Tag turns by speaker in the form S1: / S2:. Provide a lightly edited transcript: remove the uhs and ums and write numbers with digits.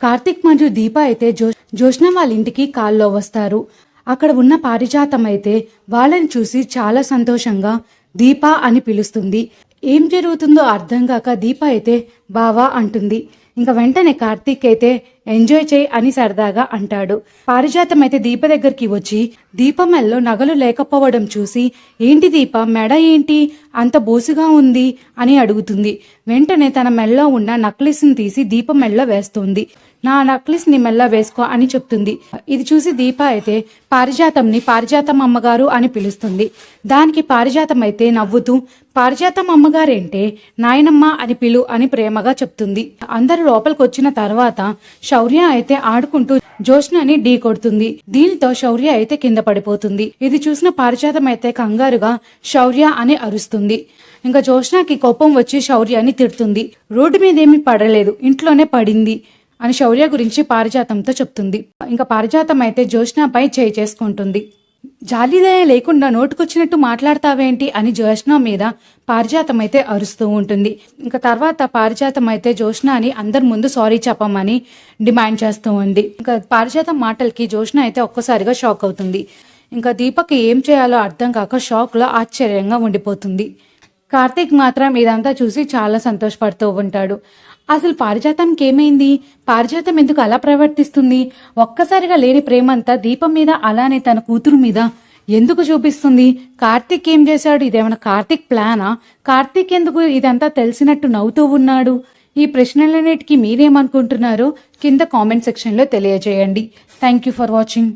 S1: కార్తీక్ మరియు దీప అయితే జోష్న వాళ్ళ ఇంటికి కాల్లో వస్తారు. అక్కడ ఉన్న పారిజాతం అయితే వాళ్ళని చూసి చాలా సంతోషంగా దీప అని పిలుస్తుంది. ఏం జరుగుతుందో అర్థం కాక దీప అయితే బావా అంటుంది. ఇంకా వెంటనే కార్తీక్ అయితే ఎంజాయ్ చేయి అని సరదాగా అంటాడు. పారిజాతం అయితే దీప దగ్గరికి వచ్చి దీప మెల్లో నగలు లేకపోవడం చూసి ఏంటి దీప మెడ ఏంటి అంత బోసుగా ఉంది అని అడుగుతుంది. వెంటనే తన మెల్లో ఉన్న నక్లెస్ని తీసి దీప మెల్లో వేస్తుంది. నా నక్లెస్ ని మెల్ల వేసుకో అని చెప్తుంది. ఇది చూసి దీప అయితే పారిజాతంని పారిజాతం అమ్మగారు అని పిలుస్తుంది. దానికి పారిజాతం అయితే నవ్వుతూ పారిజాతం అమ్మగారేంటే నాయనమ్మ అని పిలు అని ప్రేమగా చెప్తుంది. అందరు లోపలికి వచ్చిన తర్వాత శౌర్య అయితే ఆడుకుంటూ జోష్నని ఢీ కొడుతుంది. దీనితో శౌర్య అయితే కింద పడిపోతుంది. ఇది చూసిన పారిజాతం అయితే కంగారుగా శౌర్య అని అరుస్తుంది. ఇంకా జోష్నకి కోపం వచ్చి శౌర్యాన్ని తిడుతుంది. రోడ్డు మీద ఏమీ పడలేదు, ఇంట్లోనే పడింది అని శౌర్య గురించి పారిజాతంతో చెప్తుంది. ఇంకా పారిజాతం అయితే జోష్నపై చేయి చేసుకుంటుంది. జాలిదయ లేకుండా నోటుకొచ్చినట్టు మాట్లాడతావేంటి అని జోష్న మీద పారిజాతం అయితే అరుస్తూ ఉంటుంది. ఇంకా తర్వాత పారిజాతం అయితే జోష్న అని అందరి ముందు సారీ చెప్పమని డిమాండ్ చేస్తూ ఉంది. ఇంకా పారిజాతం మాటలకి జోష్న అయితే ఒక్కసారిగా షాక్ అవుతుంది. ఇంకా దీపక్ ఏం చేయాలో అర్థం కాక షాక్ లో ఆశ్చర్యంగా ఉండిపోతుంది. కార్తీక్ మాత్రం ఇదంతా చూసి చాలా సంతోషపడుతూ ఉంటాడు. అసలు పారిజాతంకి ఏమైంది, పారిజాతం ఎందుకు అలా ప్రవర్తిస్తుంది, ఒక్కసారిగా లేని ప్రేమంతా దీపం మీద అలానే తన కూతురు మీద ఎందుకు చూపిస్తుంది, కార్తీక్ ఏం చేశాడు, ఇదేమైనా కార్తీక్ ప్లానా, కార్తీక్ ఎందుకు ఇదంతా తెలిసినట్టు నవ్వుతూ ఉన్నాడు. ఈ ప్రశ్నలన్నిటికీ మీరేమనుకుంటున్నారో కింద కామెంట్ సెక్షన్ లో తెలియజేయండి. Thank you for watching.